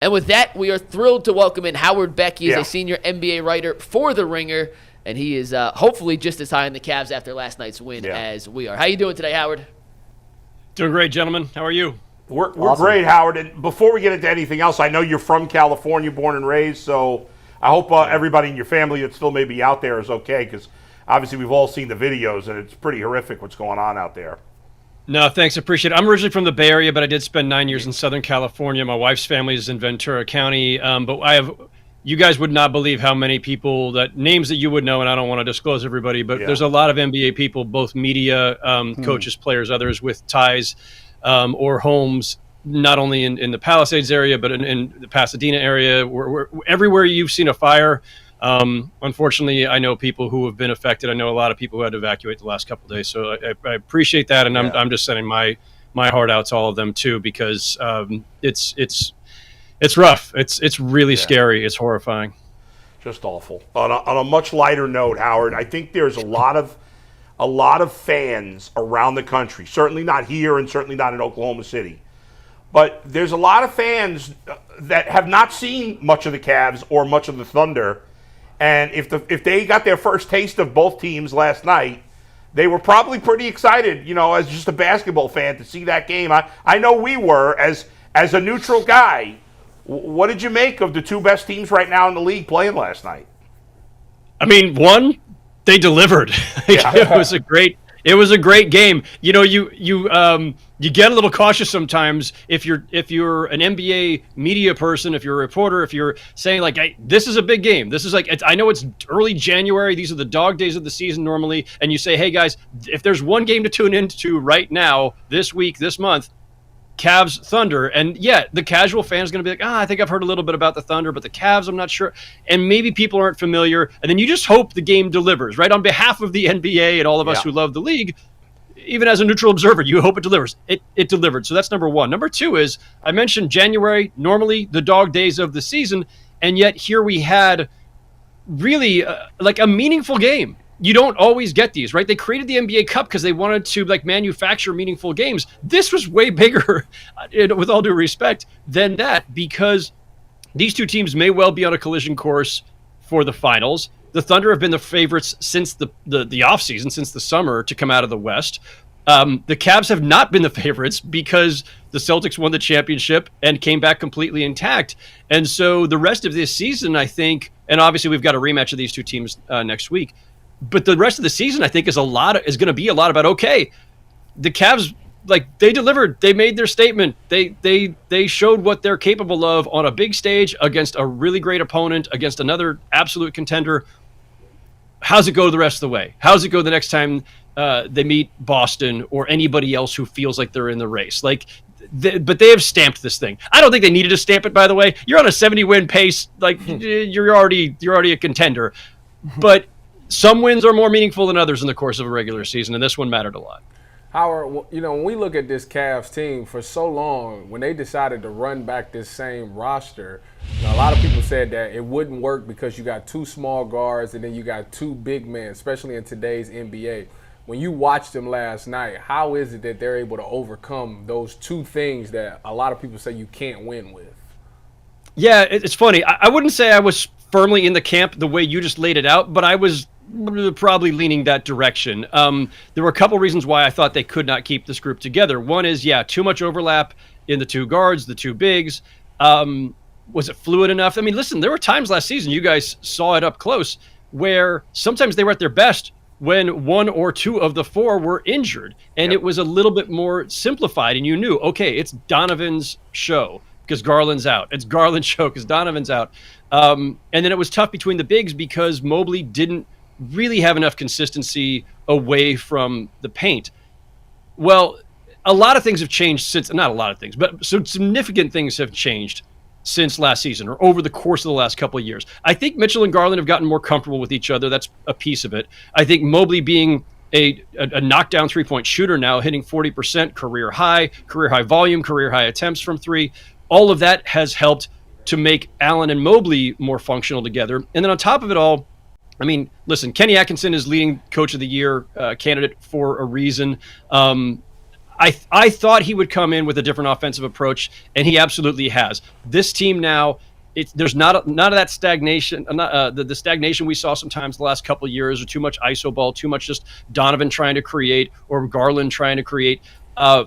And with that, we are thrilled to welcome in Howard Beck. He is a senior NBA writer for The Ringer, and he is hopefully just as high on the Cavs after last night's win as we are. How you doing today, Howard? Doing great, gentlemen. How are you? We're Awesome. great, Howard. And before we get into anything else, I know you're from California, born and raised, so I hope everybody in your family that still may be out there is okay, because obviously we've all seen the videos, and it's pretty horrific what's going on out there. No, thanks. Appreciate it. I'm originally from the Bay Area, but I did spend 9 years in Southern California. My wife's family is in Ventura County. But you guys would not believe how many people, names that you would know, and I don't want to disclose everybody, but there's a lot of NBA people, both media, coaches, players, others with ties or homes, not only in the Palisades area, but in the Pasadena area. Everywhere you've seen a fire. Unfortunately, I know people who have been affected. I know a lot of people who had to evacuate the last couple of days. So I appreciate that, and I'm just sending my heart out to all of them too, because it's rough. It's really scary. It's horrifying. Just awful. On a much lighter note, Howard, I think there's a lot of fans around the country. Certainly not here, and certainly not in Oklahoma City. But there's a lot of fans that have not seen much of the Cavs or much of the Thunder. And if they got their first taste of both teams last night, they were probably pretty excited, as just a basketball fan to see that game. I know we were as a neutral guy. What did you make of the two best teams right now in the league playing last night? I mean, they delivered. It was a great game. You get a little cautious sometimes if you're an NBA media person, if you're a reporter, if you're saying like, hey, this is a big game. This is I know it's early January. These are the dog days of the season normally. And you say, hey guys, if there's one game to tune into right now, this week, this month, Cavs Thunder. And the casual fan is going to be like, I think I've heard a little bit about the Thunder, but the Cavs, I'm not sure. And maybe people aren't familiar. And then you just hope the game delivers, right? On behalf of the NBA and all of us who love the league, even as a neutral observer, you hope it delivers. It delivered. So that's number one. Number two is, I mentioned January, normally the dog days of the season, and yet here we had really a meaningful game. You don't always get these, right? They created the NBA Cup because they wanted to manufacture meaningful games. This was way bigger, with all due respect, than that, because these two teams may well be on a collision course for the finals. The Thunder have been the favorites since the offseason, since the summer, to come out of the West. The Cavs have not been the favorites because the Celtics won the championship and came back completely intact. And so the rest of this season, I think, and obviously we've got a rematch of these two teams next week, but the rest of the season, I think, is going to be a lot about, okay, the Cavs, they delivered. They made their statement. They showed what they're capable of on a big stage against a really great opponent, against another absolute contender. How's it go the rest of the way? How's it go the next time they meet Boston or anybody else who feels like they're in the race? But they have stamped this thing. I don't think they needed to stamp it, by the way. You're on a 70-win pace. You're already a contender. But some wins are more meaningful than others in the course of a regular season, and this one mattered a lot. Howard, when we look at this Cavs team for so long, when they decided to run back this same roster, a lot of people said that it wouldn't work because you got two small guards and then you got two big men, especially in today's NBA. When you watched them last night, how is it that they're able to overcome those two things that a lot of people say you can't win with? Yeah, it's funny. I wouldn't say I was firmly in the camp the way you just laid it out, but I was probably leaning that direction. There were a couple reasons why I thought they could not keep this group together. One is, too much overlap in the two guards, the two bigs. Was it fluid enough? I mean, listen, there were times last season, you guys saw it up close, where sometimes they were at their best when one or two of the four were injured. And it was a little bit more simplified, and you knew, okay, it's Donovan's show because Garland's out. It's Garland's show because Donovan's out. And then it was tough between the bigs because Mobley didn't really have enough consistency away from the paint. Well, a lot of things have changed since, not a lot of things, but some significant things have changed since last season or over the course of the last couple of years. I think Mitchell and Garland have gotten more comfortable with each other. That's a piece of it. I think Mobley being a knockdown three-point shooter now, hitting 40%, career high volume, career high attempts from three. All of that has helped to make Allen and Mobley more functional together. And then on top of it all, I mean, listen, Kenny Atkinson is leading coach of the year candidate for a reason. I thought he would come in with a different offensive approach, and he absolutely has. This team now, there's none of that stagnation, the stagnation we saw sometimes the last couple of years, or too much iso ball, too much just Donovan trying to create or Garland trying to create.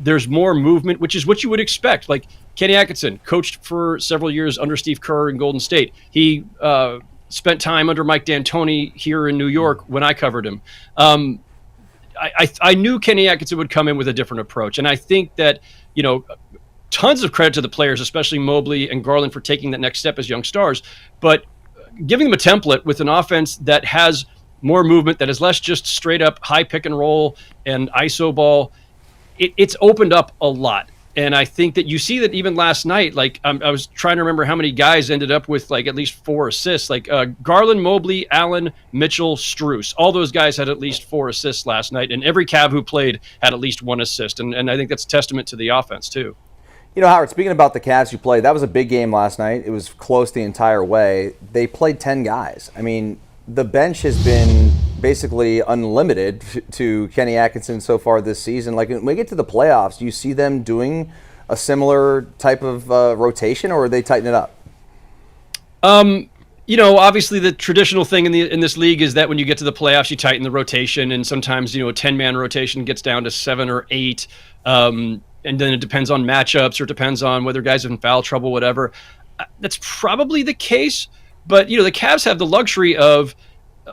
There's more movement, which is what you would expect. Like Kenny Atkinson, coached for several years under Steve Kerr in Golden State. He spent time under Mike D'Antoni here in New York when I covered him. I knew Kenny Atkinson would come in with a different approach, and I think that, tons of credit to the players, especially Mobley and Garland, for taking that next step as young stars, but giving them a template with an offense that has more movement, that is less just straight up high pick and roll and iso ball. It's opened up a lot. And I think that you see that even last night, like I was trying to remember how many guys ended up with like at least 4 assists, like Garland, Mobley, Allen, Mitchell, Strus. All those guys had at least 4 assists last night, and every Cav who played had at least 1 assist. And I think that's a testament to the offense too. Howard, speaking about the Cavs you played, that was a big game last night. It was close the entire way. They played 10 guys. I mean, the bench has been basically unlimited to Kenny Atkinson so far this season. Like, when we get to the playoffs, do you see them doing a similar type of rotation, or are they tightening it up? Obviously the traditional thing in this league is that when you get to the playoffs, you tighten the rotation, and sometimes, a 10-man rotation gets down to 7 or 8. And then it depends on matchups, or it depends on whether guys are in foul trouble, whatever. That's probably the case. But, the Cavs have the luxury of,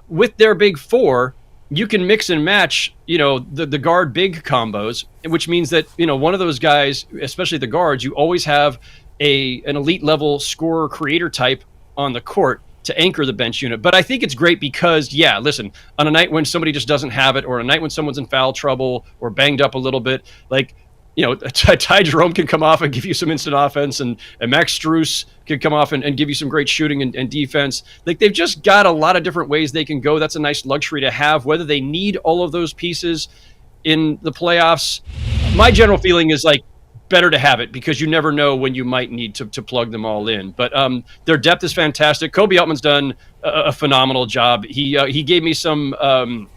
with their big 4, you can mix and match, the guard big combos, which means that, one of those guys, especially the guards, you always have an elite level scorer creator type on the court to anchor the bench unit. But I think it's great because, listen, on a night when somebody just doesn't have it, or a night when someone's in foul trouble or banged up a little bit, like, Ty Jerome can come off and give you some instant offense, and Max Strus can come off and give you some great shooting and defense. Like, they've just got a lot of different ways they can go. That's a nice luxury to have. Whether they need all of those pieces in the playoffs, my general feeling is like, better to have it, because you never know when you might need to plug them all in. But their depth is fantastic. Kobe Altman's done a phenomenal job. He gave me some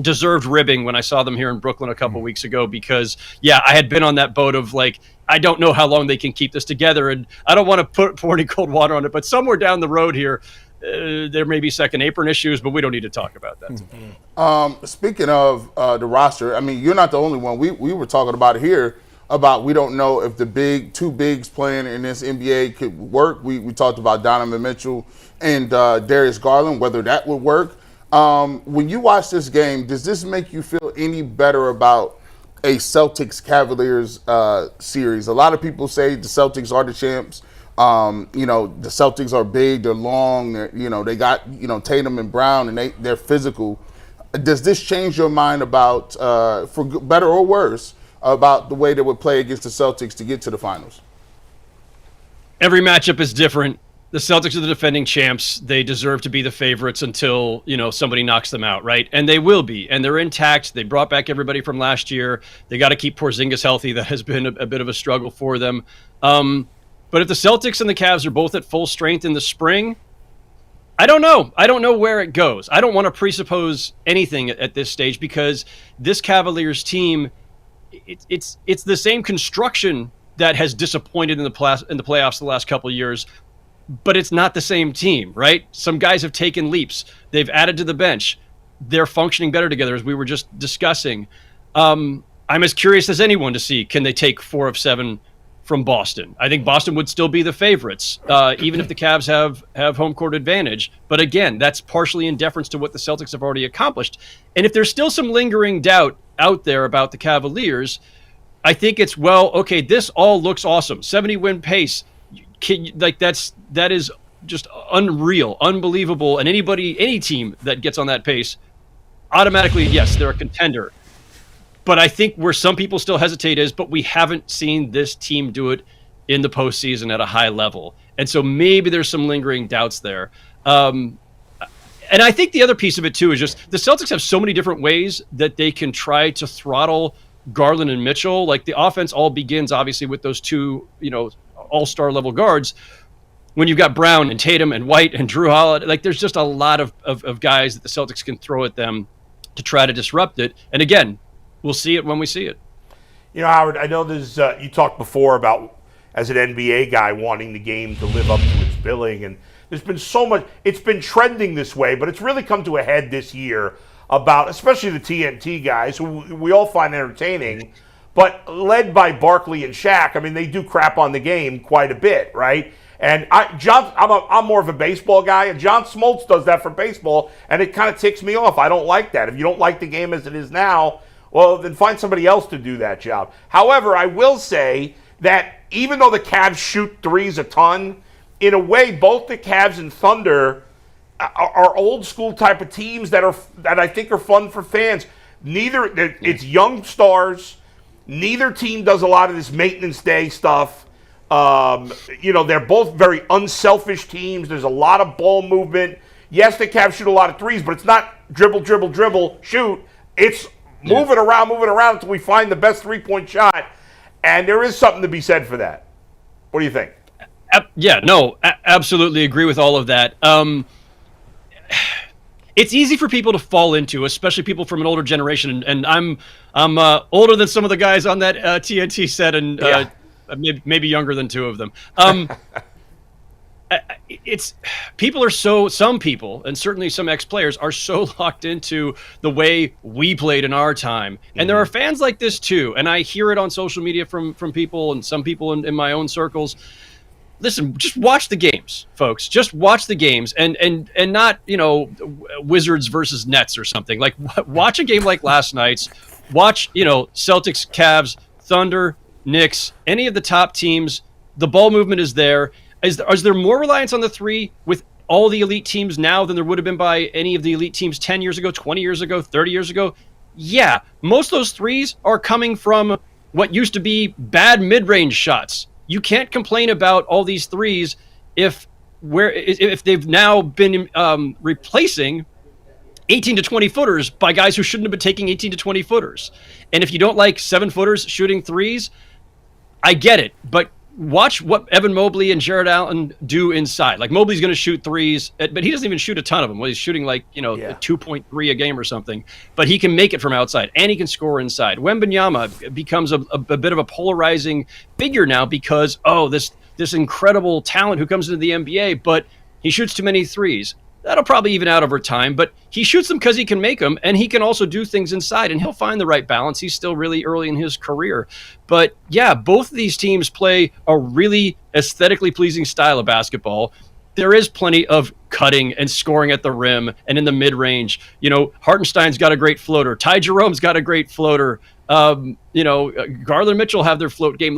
deserved ribbing when I saw them here in Brooklyn a couple weeks ago, because I had been on that boat of like, I don't know how long they can keep this together, and I don't want to pour any cold water on it, but somewhere down the road here there may be second apron issues, but we don't need to talk about that. Speaking of the roster, I mean, you're not the only one. We were talking about it here about, we don't know if the two bigs playing in this NBA could work. We talked about Donovan Mitchell and Darius Garland, whether that would work. When you watch this game, does this make you feel any better about a Celtics-Cavaliers series? A lot of people say the Celtics are the champs. The Celtics are big, they're long, they got, Tatum and Brown, and they're physical. Does this change your mind about, for better or worse, about the way they would play against the Celtics to get to the finals? Every matchup is different. The Celtics are the defending champs. They deserve to be the favorites until, somebody knocks them out, right? And they will be. And they're intact. They brought back everybody from last year. They got to keep Porzingis healthy. That has been a bit of a struggle for them. But if the Celtics and the Cavs are both at full strength in the spring, I don't know. I don't know where it goes. I don't want to presuppose anything at this stage, because this Cavaliers team, it's the same construction that has disappointed in the playoffs the last couple of years. But it's not the same team, right? Some guys have taken leaps. They've added to the bench. They're functioning better together, as we were just discussing. I'm as curious as anyone to see, can they take 4 of 7 from Boston? I think Boston would still be the favorites, even if the Cavs have home court advantage. But again, that's partially in deference to what the Celtics have already accomplished. And if there's still some lingering doubt out there about the Cavaliers, I think it's, this all looks awesome. 70-win pace. That is just unreal, unbelievable, and any team that gets on that pace, automatically, yes, they're a contender. But I think where some people still hesitate is, but we haven't seen this team do it in the postseason at a high level, and so maybe there's some lingering doubts there. And I think the other piece of it too is just the Celtics have so many different ways that they can try to throttle Garland and Mitchell. Like, the offense all begins obviously with those two, all-star level guards. When you've got Brown and Tatum and White and Drew Holiday, like, there's just a lot of guys that the Celtics can throw at them to try to disrupt it. And again, we'll see it when we see it. Howard, I know there's you talked before about, as an NBA guy, wanting the game to live up to its billing, and there's been so much. It's been trending this way, but it's really come to a head this year about, especially the TNT guys, who we all find entertaining, but led by Barkley and Shaq. I mean, they do crap on the game quite a bit, right? And I'm more of a baseball guy, and John Smoltz does that for baseball, and it kind of ticks me off. I don't like that. If you don't like the game as it is now, well, then find somebody else to do that job. However, I will say that even though the Cavs shoot threes a ton, in a way, both the Cavs and Thunder are old school type of teams that I think are fun for fans. It's young stars. Neither team does a lot of this maintenance day stuff. They're both very unselfish teams. There's a lot of ball movement. Yes, the Cavs shoot a lot of threes, but it's not dribble, dribble, dribble, shoot. It's moving around until we find the best three-point shot. And there is something to be said for that. What do you think? Absolutely agree with all of that. It's easy for people to fall into, especially people from an older generation. And I'm older than some of the guys on that TNT set, and maybe younger than two of them. Some people, and certainly some ex-players, are so locked into the way we played in our time. And there are fans like this too. And I hear it on social media from people and some people in my own circles. Listen, just watch the games, folks. Just watch the games, and not, Wizards versus Nets or something. Like, watch a game like last night's. Watch, Celtics, Cavs, Thunder, Knicks, any of the top teams. The ball movement is there. Is there more reliance on the three with all the elite teams now than there would have been by any of the elite teams 10 years ago, 20 years ago, 30 years ago? Yeah, most of those threes are coming from what used to be bad mid-range shots. You can't complain about all these threes if they've now been replacing 18 to 20 footers by guys who shouldn't have been taking 18 to 20 footers. And if you don't like 7 footers shooting threes, I get it, but watch what Evan Mobley and Jared Allen do inside. Like, Mobley's going to shoot threes, but he doesn't even shoot a ton of them. Well, he's shooting like 2.3 a game or something, but he can make it from outside and he can score inside. Wembanyama becomes a bit of a polarizing figure now because, this incredible talent who comes into the NBA, but he shoots too many threes. That'll probably even out over time, but he shoots them because he can make them, and he can also do things inside, and he'll find the right balance. He's still really early in his career. But yeah, both of these teams play a really aesthetically pleasing style of basketball. There is plenty of cutting and scoring at the rim and in the mid-range. Hartenstein's got a great floater. Ty Jerome's got a great floater. Garland Mitchell have their float game.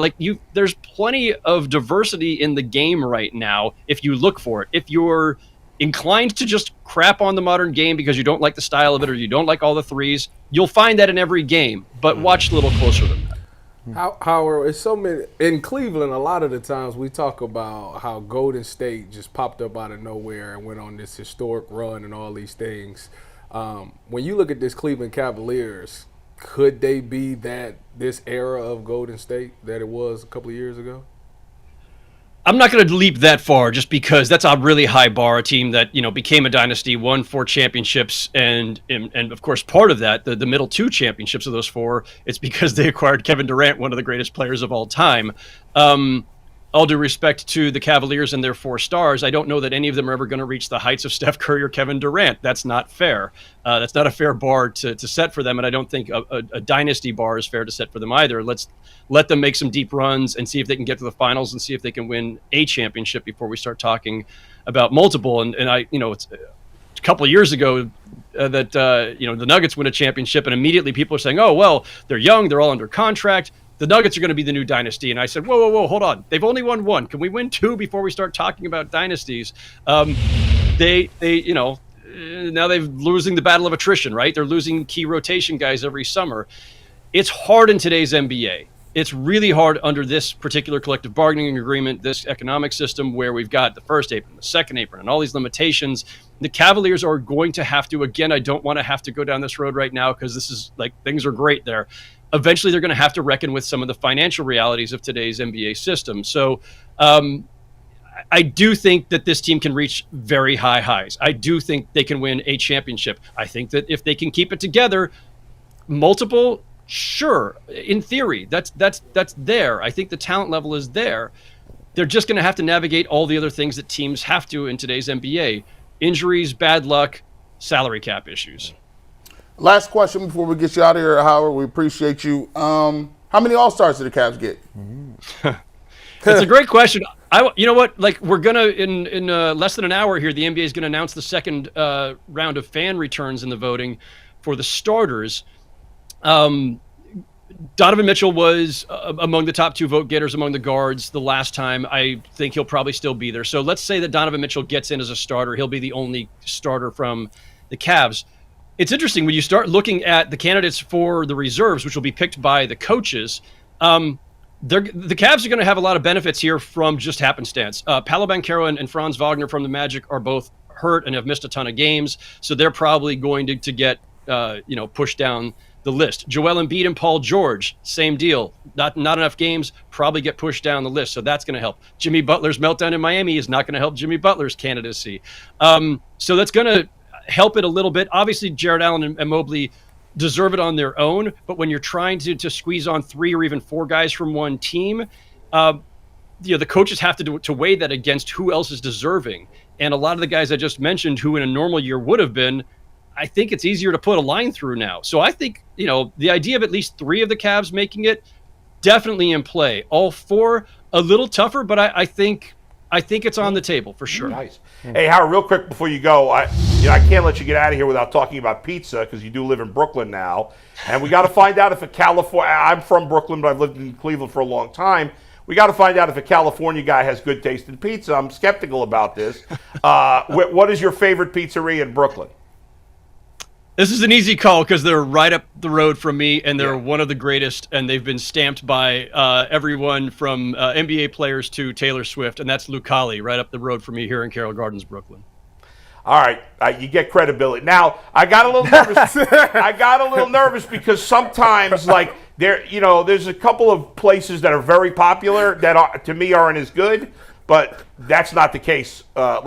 There's plenty of diversity in the game right now if you look for it. If you're inclined to just crap on the modern game because you don't like the style of it or you don't like all the threes, you'll find that in every game, but watch a little closer than that. Howard, it's so many in Cleveland. A lot of the times we talk about how Golden State just popped up out of nowhere and went on this historic run and all these things. When you look at this Cleveland Cavaliers, could they be this era of Golden State that it was a couple of years ago? I'm not going to leap that far just because that's a really high bar. A team that became a dynasty, won 4 championships, and of course part of that, the middle 2 championships of those 4, it's because they acquired Kevin Durant, one of the greatest players of all time. All due respect to the Cavaliers and their 4 stars, I don't know that any of them are ever going to reach the heights of Steph Curry or Kevin Durant. That's not fair. That's not a fair bar to set for them, and I don't think a dynasty bar is fair to set for them either. Let's let them make some deep runs and see if they can get to the finals and see if they can win a championship before we start talking about multiple. And it's a couple of years ago that the Nuggets win a championship, and immediately people are saying, oh, well, they're young, they're all under contract. The Nuggets are going to be the new dynasty. And I said, whoa, hold on. They've only won 1. Can we win 2 before we start talking about dynasties? Now they're losing the battle of attrition, right? They're losing key rotation guys every summer. It's hard in today's NBA. It's really hard under this particular collective bargaining agreement, this economic system where we've got the first apron, the second apron, and all these limitations. The Cavaliers are going to have to, again, I don't want to have to go down this road right now because this is things are great there. Eventually, they're going to have to reckon with some of the financial realities of today's NBA system. So I do think that this team can reach very high highs. I do think they can win a championship. I think that if they can keep it together, multiple Sure, in theory, that's there. I think the talent level is there. They're just going to have to navigate all the other things that teams have to in today's NBA: injuries, bad luck, salary cap issues. Last question before we get you out of here, Howard. We appreciate you. How many All-Stars did the Cavs get? That's a great question. You know what? Like, we're gonna in less than an hour here, the NBA is gonna announce the second round of fan returns in the voting for the starters. Donovan Mitchell was among the top 2 vote getters among the guards the last time. I think he'll probably still be there. So let's say that Donovan Mitchell gets in as a starter. He'll be the only starter from the Cavs. It's interesting when you start looking at the candidates for the reserves, which will be picked by the coaches. The Cavs are going to have a lot of benefits here from just happenstance. Paolo Banchero and Franz Wagner from the Magic are both hurt and have missed a ton of games, so they're probably going to get pushed down the list. Joel Embiid and Paul George, same deal. Not enough games, probably get pushed down the list, so that's going to help. Jimmy Butler's meltdown in Miami is not going to help Jimmy Butler's candidacy. So that's going to help it a little bit. Obviously, Jared Allen and Mobley deserve it on their own, but when you're trying to squeeze on 3 or even 4 guys from one team, the coaches have to weigh that against who else is deserving. And a lot of the guys I just mentioned, who in a normal year would have been, I think it's easier to put a line through now. So I think, the idea of at least 3 of the Cavs making it, definitely in play. All 4, a little tougher, but I think it's on the table for sure. Nice. Hey, Howard, real quick before you go, I can't let you get out of here without talking about pizza, because you do live in Brooklyn now, and we got to find out if a California. I'm from Brooklyn, but I've lived in Cleveland for a long time. We got to find out if a California guy has good taste in pizza. I'm skeptical about this. What is your favorite pizzeria in Brooklyn? This is an easy call because they're right up the road from me, and they're one of the greatest, and they've been stamped by everyone from NBA players to Taylor Swift, and that's Lucali, right up the road from me here in Carroll Gardens, Brooklyn. All right, you get credibility. Now, I got a little nervous. Because sometimes, like, there's a couple of places that are very popular that to me aren't as good. But that's not the case. It's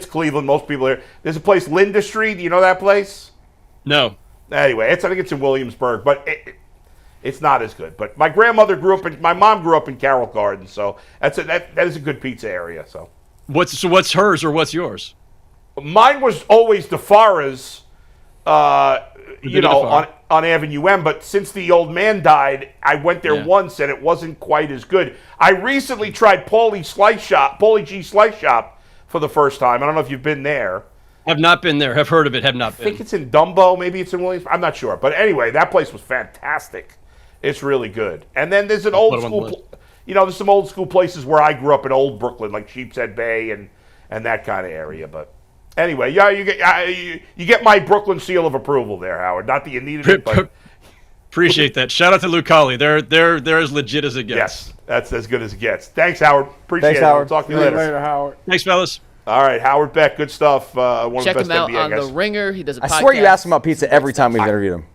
Cleveland. Most people are. There's a place, Linda Street. Do you know that place? No. Anyway, I think it's in Williamsburg, but it's not as good. But my mom grew up in Carroll Gardens, so that is a good pizza area. So what's hers or what's yours? Mine was always DeFara's, on Avenue M, but since the old man died, I went there once and it wasn't quite as good. I recently tried Paulie G Slice Shop for the first time. I don't know if you've been there. Have not been there. Have heard of it. Have not been. I think it's in Dumbo. Maybe it's in Williams. I'm not sure. But anyway, that place was fantastic. It's really good. And then there's an old school, there's some old school places where I grew up in Old Brooklyn, like Sheepshead Bay and that kind of area. But anyway, you get my Brooklyn seal of approval there, Howard. Not that you needed it, but appreciate that. Shout out to Lucali. They're as legit as it gets. Yes, that's as good as it gets. Thanks, Howard. Appreciate it. Howard. We'll talk to you later. Howard. Thanks, fellas. All right, Howard Beck, good stuff. One Check of the best him out NBA on guys. The Ringer. He does a podcast. I swear you ask him about pizza every time we've interviewed him.